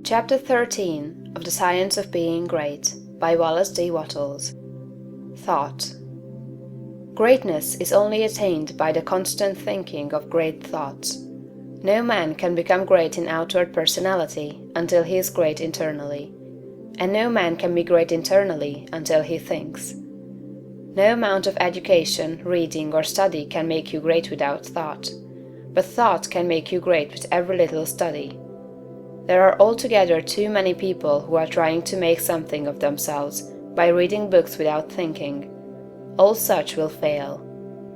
Chapter 13 of The Science of Being Great by Wallace Wattles. Thought. Greatness is only attained by the constant thinking of great thoughts. No man can become great in outward personality until he is great internally, and no man can be great internally until he thinks. No amount of education, reading, or study can make you great without thought, but thought can make you great with every little study. There are altogether too many people who are trying to make something of themselves by reading books without thinking. All such will fail.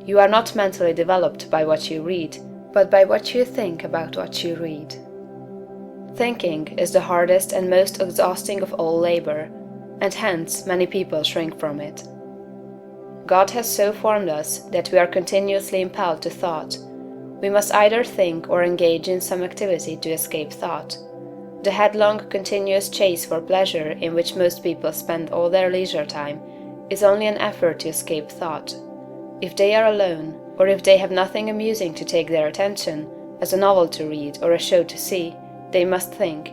You are not mentally developed by what you read, but by what you think about what you read. Thinking is the hardest and most exhausting of all labor, and hence many people shrink from it. God has so formed us that we are continuously impelled to thought. We must either think or engage in some activity to escape thought. The headlong, continuous chase for pleasure in which most people spend all their leisure time is only an effort to escape thought. If they are alone, or if they have nothing amusing to take their attention, as a novel to read or a show to see, they must think.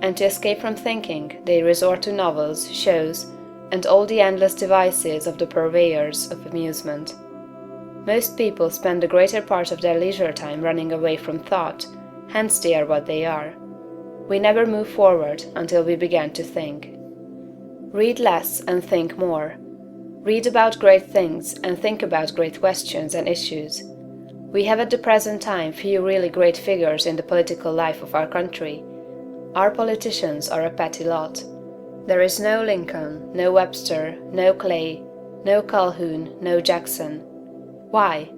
And to escape from thinking, they resort to novels, shows, and all the endless devices of the purveyors of amusement. Most people spend the greater part of their leisure time running away from thought, hence they are what they are. We never move forward until we begin to think. Read less and think more. Read about great things and think about great questions and issues. We have at the present time few really great figures in the political life of our country. Our politicians are a petty lot. There is no Lincoln, no Webster, no Clay, no Calhoun, no Jackson. Why?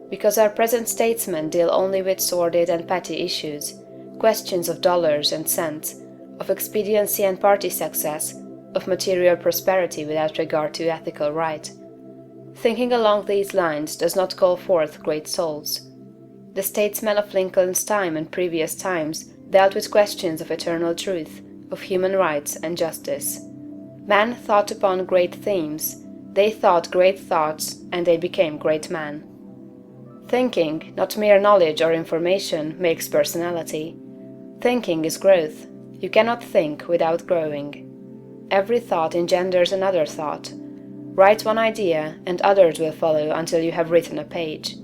Because our present statesmen deal only with sordid and petty issues, questions of dollars and cents, of expediency and party success, of material prosperity without regard to ethical right. Thinking along these lines does not call forth great souls. The statesmen of Lincoln's time and previous times dealt with questions of eternal truth, of human rights and justice. Men thought upon great themes, they thought great thoughts, and they became great men. Thinking, not mere knowledge or information, makes personality. Thinking is growth. You cannot think without growing. Every thought engenders another thought. Write one idea, and others will follow until you have written a page.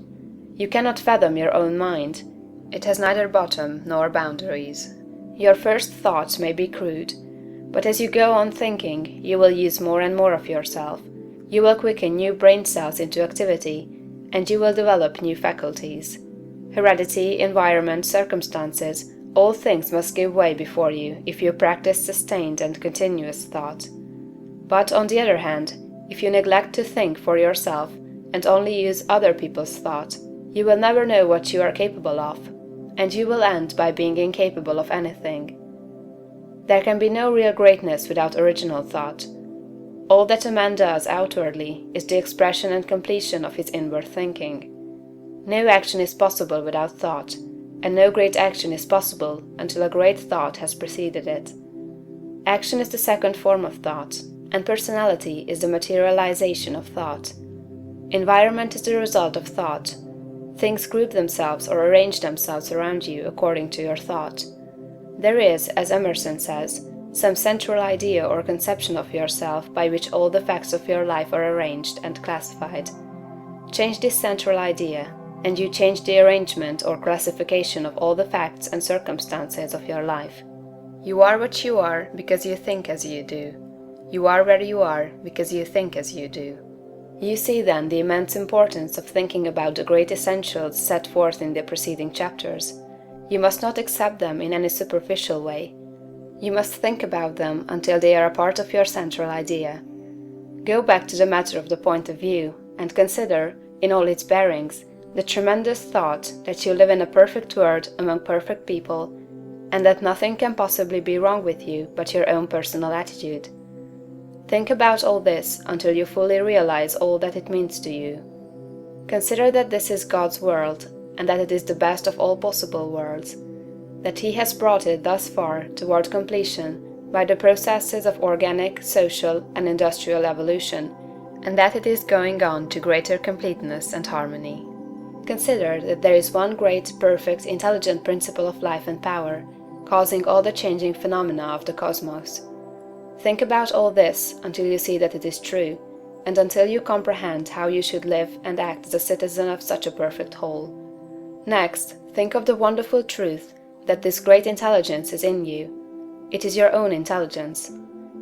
You cannot fathom your own mind. It has neither bottom nor boundaries. Your first thoughts may be crude, but as you go on thinking, you will use more and more of yourself. You will quicken new brain cells into activity, and you will develop new faculties. Heredity, environment, circumstances, all things must give way before you if you practice sustained and continuous thought. But, on the other hand, if you neglect to think for yourself and only use other people's thought, you will never know what you are capable of, and you will end by being incapable of anything. There can be no real greatness without original thought. All that a man does outwardly is the expression and completion of his inward thinking. No action is possible without thought, and no great action is possible until a great thought has preceded it. Action is the second form of thought, and personality is the materialization of thought. Environment is the result of thought. Things group themselves or arrange themselves around you according to your thought. There is, as Emerson says, some central idea or conception of yourself by which all the facts of your life are arranged and classified. Change this central idea, and you change the arrangement or classification of all the facts and circumstances of your life. You are what you are because you think as you do. You are where you are because you think as you do. You see then the immense importance of thinking about the great essentials set forth in the preceding chapters. You must not accept them in any superficial way. You must think about them until they are a part of your central idea. Go back to the matter of the point of view, and consider, in all its bearings, the tremendous thought that you live in a perfect world among perfect people, and that nothing can possibly be wrong with you but your own personal attitude. Think about all this until you fully realize all that it means to you. Consider that this is God's world, and that it is the best of all possible worlds, that He has brought it thus far toward completion by the processes of organic, social, and industrial evolution, and that it is going on to greater completeness and harmony. Consider that there is one great, perfect, intelligent principle of life and power, causing all the changing phenomena of the cosmos. Think about all this until you see that it is true, and until you comprehend how you should live and act as a citizen of such a perfect whole. Next, think of the wonderful truth that this great intelligence is in you. It is your own intelligence.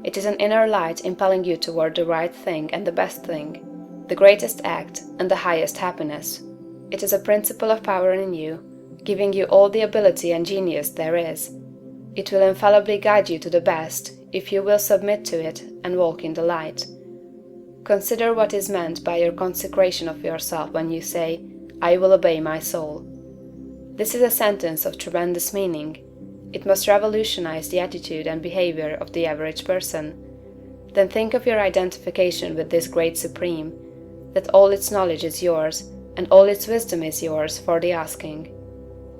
It is an inner light impelling you toward the right thing and the best thing, the greatest act and the highest happiness. It is a principle of power in you, giving you all the ability and genius there is. It will infallibly guide you to the best if you will submit to it and walk in the light. Consider what is meant by your consecration of yourself when you say, "I will obey my soul." This is a sentence of tremendous meaning. It must revolutionize the attitude and behavior of the average person. Then think of your identification with this great Supreme, that all its knowledge is yours, and all its wisdom is yours for the asking.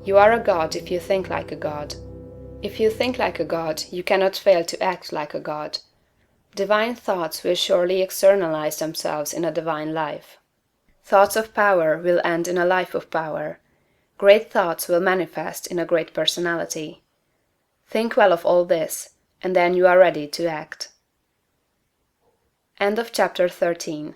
You are a god if you think like a god. If you think like a god, you cannot fail to act like a god. Divine thoughts will surely externalize themselves in a divine life. Thoughts of power will end in a life of power. Great thoughts will manifest in a great personality. Think well of all this, and then you are ready to act. End of chapter 13.